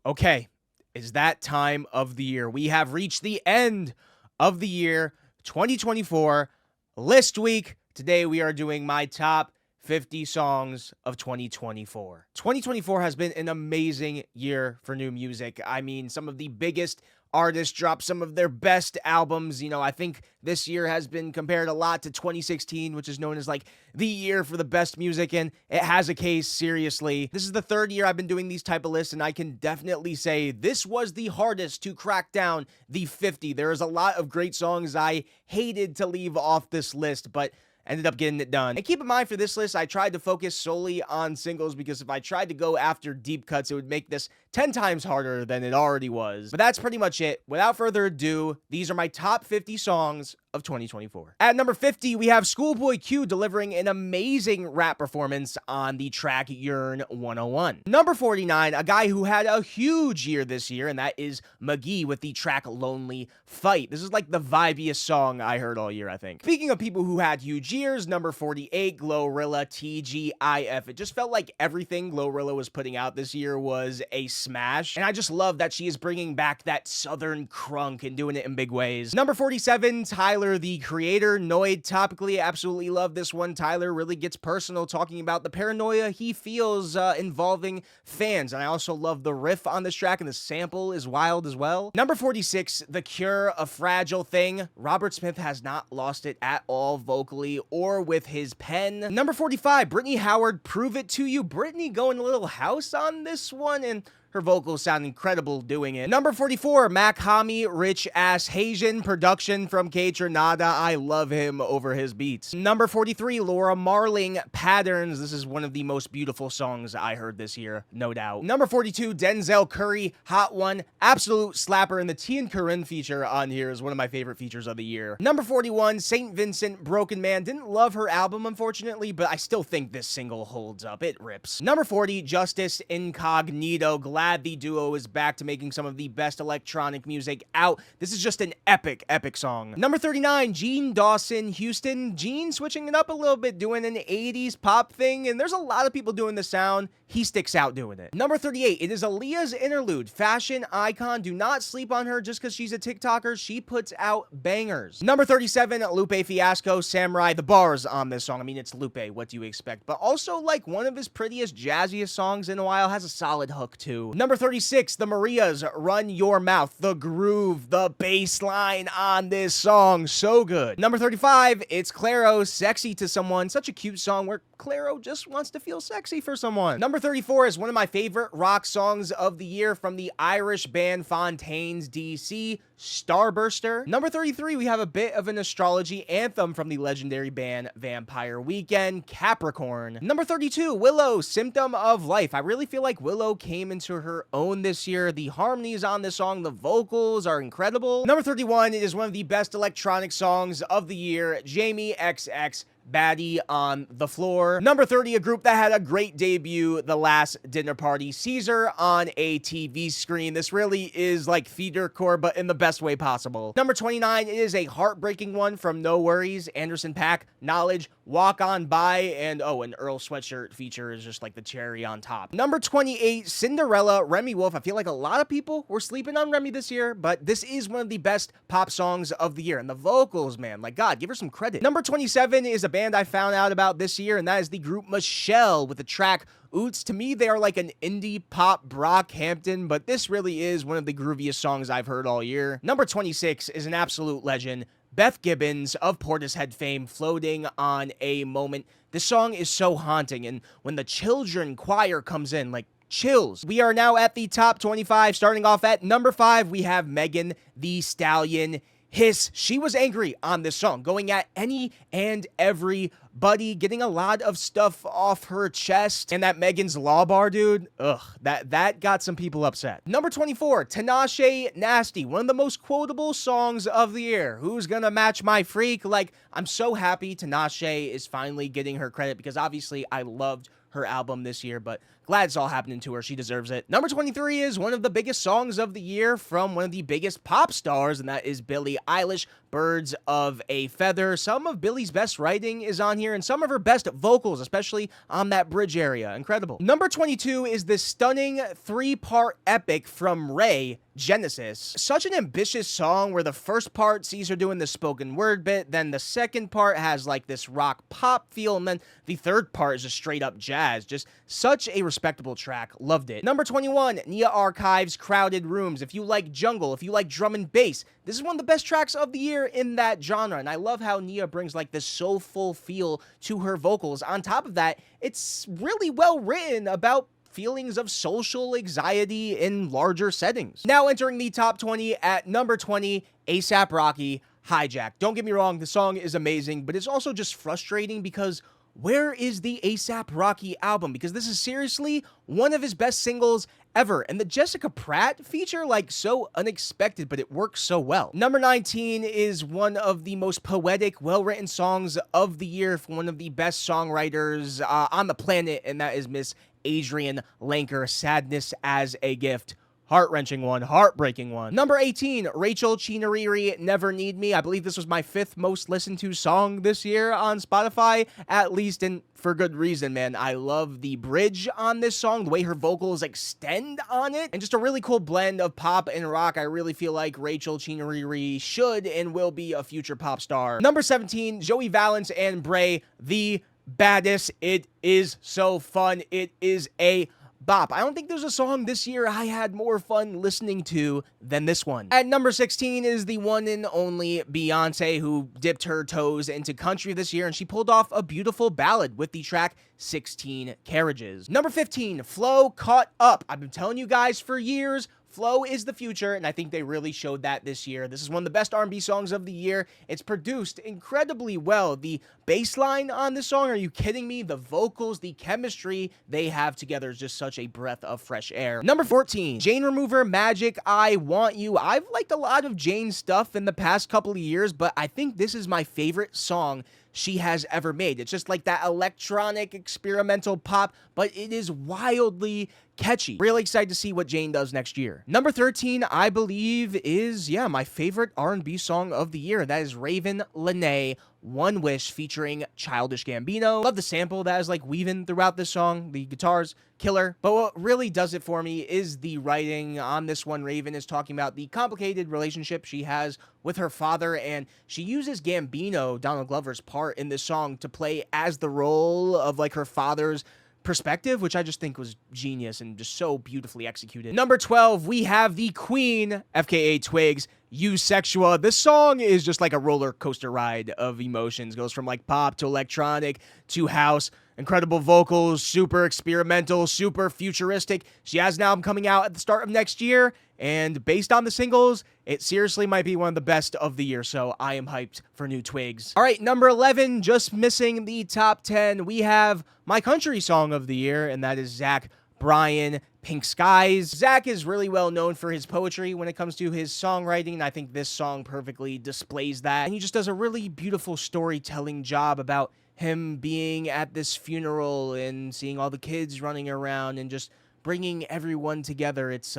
Okay, it's that time of the year. We have reached the end of the year 2024 list week. Today we are doing my top 50 songs of 2024. 2024 has been an amazing year for new music. I mean, some of the biggest artists dropped some of their best albums. You know, I think this year has been compared a lot to 2016, which is known as like the year for the best music, and it has a case, seriously. This is the third year I've been doing these type of lists, and I can definitely say this was the hardest to crack down the 50. There is a lot of great songs I hated to leave off this list, but ended up getting it done. And keep in mind, for this list, I tried to focus solely on singles, because if I tried to go after deep cuts, it would make this 10 times harder than it already was. But that's pretty much it. Without further ado, these are my top 50 songs of 2024. At number 50, we have Schoolboy Q delivering an amazing rap performance on the track Yearn 101. Number 49, a guy who had a huge year this year, and that is McGee with the track Lonely Fight. This is like the vibiest song I heard all year, I think. Speaking of people who had huge years, number 48, GloRilla-TGIF. It just felt like everything GloRilla was putting out this year was a smash, and I just love that she is bringing back that southern crunk and doing it in big ways. Number 47, Tyler, the Creator, Noid. Topically, absolutely love this one. Tyler really gets personal, talking about the paranoia he feels involving fans, and I also love the riff on this track, and the sample is wild as well. Number 46, The Cure, A Fragile Thing. Robert Smith has not lost it at all vocally or with his pen. Number 45, Brittany Howard, Prove It To You. Brittany going a little house on this one, and her vocals sound incredible doing it. Number 44, Mach-Hommy, Rich Ass Haitian, production from K-Tronada. I love him over his beats. Number 43, Laura Marling, Patterns. This is one of the most beautiful songs I heard this year, no doubt. Number 42, Denzel Curry, Hot One, absolute slapper, and the TiaCorine feature on here is one of my favorite features of the year. Number 41, St. Vincent, Broken Man. Didn't love her album, unfortunately, but I still think this single holds up. It rips. Number 40, Justice Incognito. Glad the duo is back to making some of the best electronic music out. This is just an epic, epic song. Number 39, Gene Dawson, Houston. Gene switching it up a little bit, doing an 80s pop thing, and there's a lot of people doing the sound. He sticks out doing it. Number 38, it is Aliyah's Interlude, fashion icon. Do not sleep on her just because she's a TikToker. She puts out bangers. Number 37, Lupe Fiasco, Samurai. The bars on this song, I mean, it's Lupe, what do you expect? But also, like, one of his prettiest, jazziest songs in a while. Has a solid hook, too. Number 36, the Marias, Run Your Mouth. The groove, the bass line on this song, so good. Number 35, it's Clairo, Sexy to Someone. Such a cute song where Clairo just wants to feel sexy for someone. Number 34 is one of my favorite rock songs of the year from the Irish band Fontaines D.C Starburster. Number 33, we have a bit of an astrology anthem from the legendary band Vampire Weekend, Capricorn. Number 32, Willow, Symptom of Life. I really feel like Willow came into her own this year. The harmonies on this song, the vocals are incredible. Number 31 is one of the best electronic songs of the year, Jamie XX, Baddie on the Floor. Number 30, a group that had a great debut, The Last Dinner Party, Caesar on a TV screen. This really is like theatercore, but in the best way possible. Number 29, it is a heartbreaking one from No Worries, Anderson .Paak, Knowledge, Walk On By, and oh, an Earl Sweatshirt feature is just like the cherry on top. Number 28, Cinderella, Remy Wolf. I feel like a lot of people were sleeping on Remy this year, but this is one of the best pop songs of the year. And the vocals, man, like, God, give her some credit. Number 27 is a band I found out about this year, and that is the group Michelle with the track Oots. To me, they are like an indie pop Brockhampton, but this really is one of the grooviest songs I've heard all year. Number 26 is an absolute legend, Beth Gibbons of Portishead fame, Floating on a Moment. This song is so haunting, and when the children choir comes in, like, chills. We are now at the top 25. Starting off at number 5, we have Megan Thee Stallion, Hiss. She was angry on this song, going at any and everybody, getting a lot of stuff off her chest. And that Megan's Law bar, dude, ugh, that got some people upset. Number 24, Tinashe Nasty, one of the most quotable songs of the year. Who's gonna match my freak? Like, I'm so happy Tinashe is finally getting her credit, because obviously I loved her album this year, but glad it's all happening to her. She deserves it. Number 23 is one of the biggest songs of the year from one of the biggest pop stars, and that is Billie Eilish, Birds of a Feather. Some of Billie's best writing is on here, and some of her best vocals, especially on that bridge area. Incredible. Number 22 is this stunning 3-part epic from Ray, Genesis. Such an ambitious song where the first part sees her doing the spoken word bit, then the second part has like this rock pop feel, and then the third part is just straight up jazz. Just such a respectable track. Loved it. Number 21, Nia Archives, Crowded Rooms. If you like jungle, if you like drum and bass, this is one of the best tracks of the year in that genre, and I love how Nia brings like this soulful feel to her vocals. On top of that, it's really well written about feelings of social anxiety in larger settings. Now entering the top 20 at number 20, A$AP Rocky, Hijack. Don't get me wrong, the song is amazing, but it's also just frustrating because where is the A$AP Rocky album? Because this is seriously one of his best singles ever. And the Jessica Pratt feature, like, so unexpected, but it works so well. Number 19 is one of the most poetic, well-written songs of the year from one of the best songwriters on the planet, and that is Miss Adrianne Lenker, Sadness as a Gift. Heart-wrenching one, heartbreaking one. Number 18, Rachel Chinariri, Never Need Me. I believe this was my 5th most listened to song this year on Spotify, at least, and for good reason, man. I love the bridge on this song, the way her vocals extend on it, and just a really cool blend of pop and rock. I really feel like Rachel Chinariri should and will be a future pop star. Number 17, Joey Valence and Bray, The Baddest. It is so fun. It is a bop. I don't think there's a song this year I had more fun listening to than this one. At number 16 is the one and only Beyoncé, who dipped her toes into country this year, and she pulled off a beautiful ballad with the track 16 Carriages. Number 15, FLO Caught Up. I've been telling you guys for years, FLO is the future, and I think they really showed that this year. This is one of the best R&B songs of the year. It's produced incredibly well. The bass line on this song, are you kidding me? The vocals, the chemistry they have together is just such a breath of fresh air. Number 14, Jane Remover, Magic, I Want You. I've liked a lot of Jane's stuff in the past couple of years, but I think this is my favorite song she has ever made. It's just like that electronic experimental pop, but it is wildly catchy. Really excited to see what Jane does next year. Number 13, I believe, is, my favorite R&B song of the year. That is Raven Lenae, One Wish, featuring Childish Gambino. Love the sample that is like weaving throughout this song. The guitars, killer. But what really does it for me is the writing on this one. Raven is talking about the complicated relationship she has with her father, and she uses Gambino, Donald Glover's part in this song, to play as the role of like her father's perspective, which I just think was genius and just so beautifully executed. Number 12, we have the Queen, FKA Twigs, Eusexua. This song is just like a roller coaster ride of emotions. Goes from like pop to electronic to house. Incredible vocals, super experimental, super futuristic. She has an album coming out at the start of next year, and based on the singles, it seriously might be one of the best of the year, so I am hyped for new Twigs. All right, number 11, just missing the top 10, we have my country song of the year, and that is Zach Bryan, Pink Skies. Zach is really well known for his poetry when it comes to his songwriting, and I think this song perfectly displays that. And he just does a really beautiful storytelling job about him being at this funeral and seeing all the kids running around and just bringing everyone together. It's,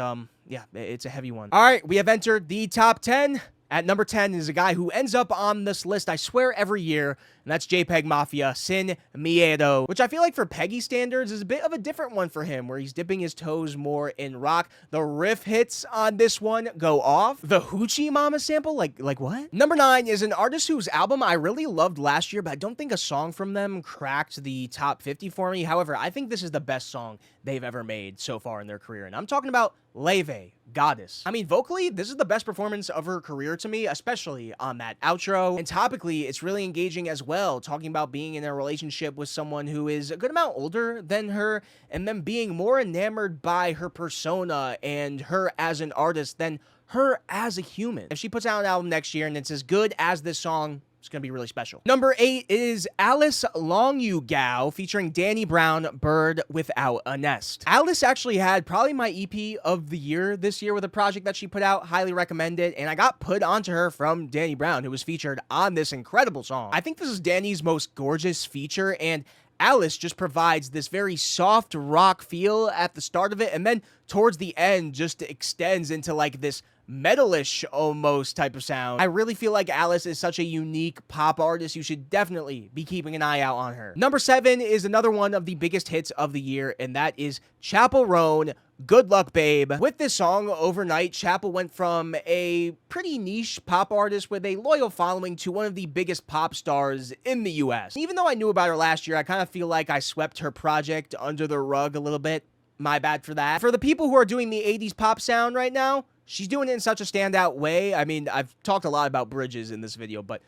it's a heavy one. All right, we have entered the top 10. At number 10 is a guy who ends up on this list, I swear, every year, and that's JPEG Mafia, Sin Miedo, which I feel like for Peggy standards is a bit of a different one for him, where he's dipping his toes more in rock. The riff hits on this one go off. The Hoochie Mama sample, like what? Number 9 is an artist whose album I really loved last year, but I don't think a song from them cracked the top 50 for me. However, I think this is the best song they've ever made so far in their career, and I'm talking about Laufey-Goddess. I mean, vocally, this is the best performance of her career to me, especially on that outro. And topically, it's really engaging as well, talking about being in a relationship with someone who is a good amount older than her, and then being more enamored by her persona and her as an artist than her as a human. If she puts out an album next year and it's as good as this song, it's going to be really special. Number 8 is Alice Longyu Gao featuring Danny Brown, Bird Without a Nest. Alice actually had probably my EP of the year this year with a project that she put out. Highly recommend it. And I got put onto her from Danny Brown, who was featured on this incredible song. I think this is Danny's most gorgeous feature, and Alice just provides this very soft rock feel at the start of it, and then towards the end just extends into like this metalish almost type of sound. I really feel like Alice is such a unique pop artist. You should definitely be keeping an eye out on her. Number 7 is another one of the biggest hits of the year, and that is Chappell Roan, Good Luck Babe. With this song, overnight, Chappell went from a pretty niche pop artist with a loyal following to one of the biggest pop stars in the US. Even though I knew about her last year, I kind of feel like I swept her project under the rug a little bit. My bad for that. For the people who are doing the 80s pop sound right now, she's doing it in such a standout way. I mean, I've talked a lot about bridges in this video, but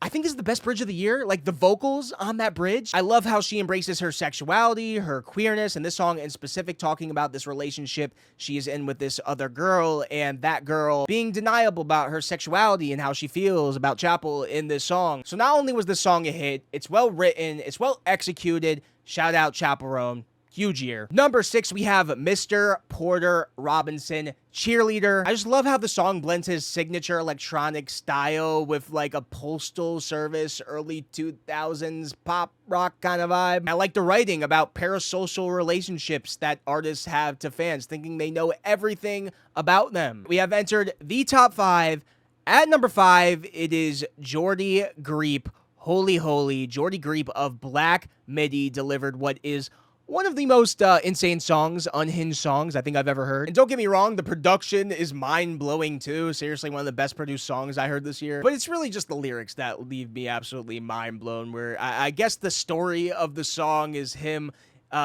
I think this is the best bridge of the year. Like, the vocals on that bridge. I love how she embraces her sexuality, her queerness, and this song in specific talking about this relationship she is in with this other girl, and that girl being deniable about her sexuality and how she feels about Chappell in this song. So not only was this song a hit, it's well written, it's well executed. Shout out Chappell Roan. Huge year. Number 6, we have Mr. Porter Robinson, Cheerleader. I just love how the song blends his signature electronic style with like a postal service, early 2000s pop rock kind of vibe. I like the writing about parasocial relationships that artists have to fans, thinking they know everything about them. We have entered the top 5. At number 5, it is Geordie Greep. Holy Holy. Geordie Greep of Black Midi delivered what is one of the most insane songs, unhinged songs I think I've ever heard. And don't get me wrong, the production is mind-blowing too. Seriously, one of the best produced songs I heard this year. But it's really just the lyrics that leave me absolutely mind-blown, where I guess the story of the song is him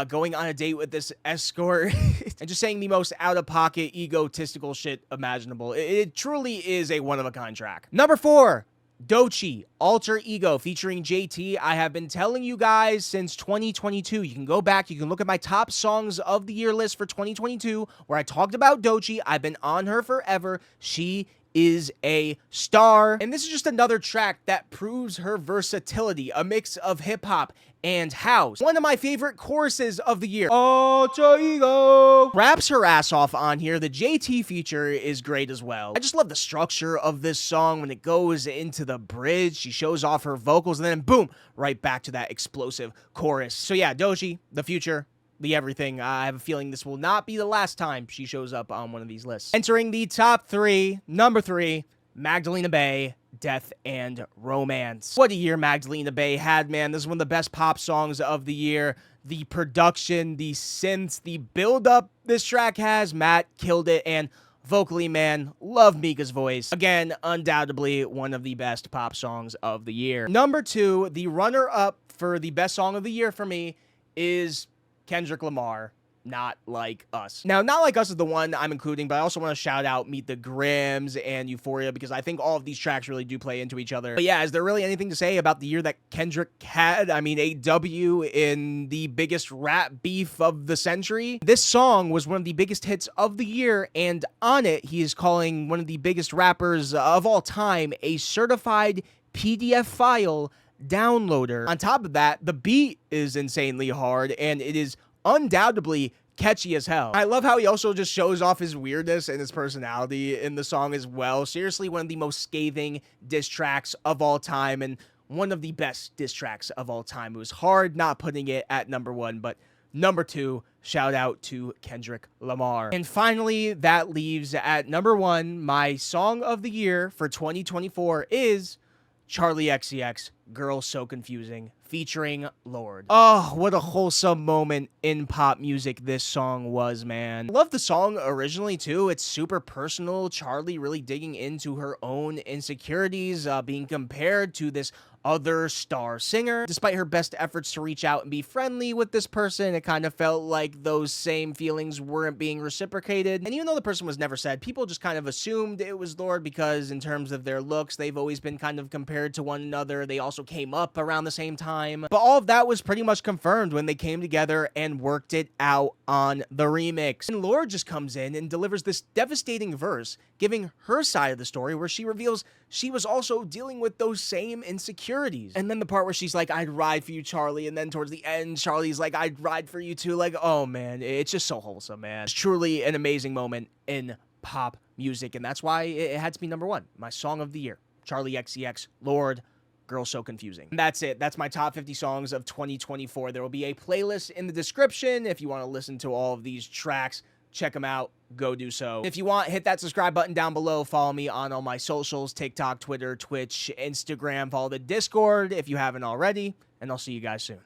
going on a date with this escort and just saying the most out-of-pocket, egotistical shit imaginable. It truly is a one-of-a-kind track. Number 4. Doechii Alter Ego featuring JT. I have been telling you guys since 2022. You can go back, you can look at my top songs of the year list for 2022 where I talked about Doechii. I've been on her forever. She is a star. And this is just another track that proves her versatility, a mix of hip-hop and house. One of my favorite choruses of the year. Alter Ego raps her ass off on here. The JT feature is great as well. I just love the structure of this song when it goes into the bridge. She shows off her vocals and then boom, right back to that explosive chorus. So yeah, Doechii, the future, the everything. I have a feeling this will not be the last time she shows up on one of these lists. Entering the top 3, number 3, Magdalena Bay, Death and Romance. What a year Magdalena Bay had, man. This is one of the best pop songs of the year. The production, the synths, the build-up this track has, Matt killed it, and vocally, man, love Mika's voice. Again, undoubtedly one of the best pop songs of the year. Number 2, the runner-up for the best song of the year for me is Kendrick Lamar, Not Like Us. Now, Not Like Us is the one I'm including, but I also want to shout out Meet the Grims and Euphoria because I think all of these tracks really do play into each other. But yeah, is there really anything to say about the year that Kendrick had? I mean, a W in the biggest rap beef of the century. This song was one of the biggest hits of the year, and on it, he is calling one of the biggest rappers of all time a certified PDF file downloader. On top of that, the beat is insanely hard, and it is undoubtedly catchy as hell. I love how he also just shows off his weirdness and his personality in the song as well. Seriously, one of the most scathing diss tracks of all time, and one of the best diss tracks of all time. It was hard not putting it at number 1, but number 2, shout out to Kendrick Lamar. And finally, that leaves at number 1, my song of the year for 2024 is Charli XCX, Girl So Confusing, featuring Lorde. Oh, what a wholesome moment in pop music this song was, man. I love the song originally, too. It's super personal. Charli really digging into her own insecurities, being compared to this other star singer. Despite her best efforts to reach out and be friendly with this person, it kind of felt like those same feelings weren't being reciprocated. And even though the person was never said, people just kind of assumed it was Lorde because in terms of their looks, they've always been kind of compared to one another. They also came up around the same time. But all of that was pretty much confirmed when they came together and worked it out on the remix. And Lorde just comes in and delivers this devastating verse, giving her side of the story where she reveals she was also dealing with those same insecurities. And then the part where she's like, I'd ride for you, Charli. And then towards the end, Charli's like, I'd ride for you too. Like, oh man, it's just so wholesome, man. It's truly an amazing moment in pop music. And that's why it had to be number 1, my song of the year. Charli XCX, Lorde, Girl So Confusing. And that's it. That's my top 50 songs of 2024. There will be a playlist in the description if you want to listen to all of these tracks. Check them out. Go do so. If you want, hit that subscribe button down below. Follow me on all my socials, TikTok, Twitter, Twitch, Instagram. Follow the Discord if you haven't already. And I'll see you guys soon.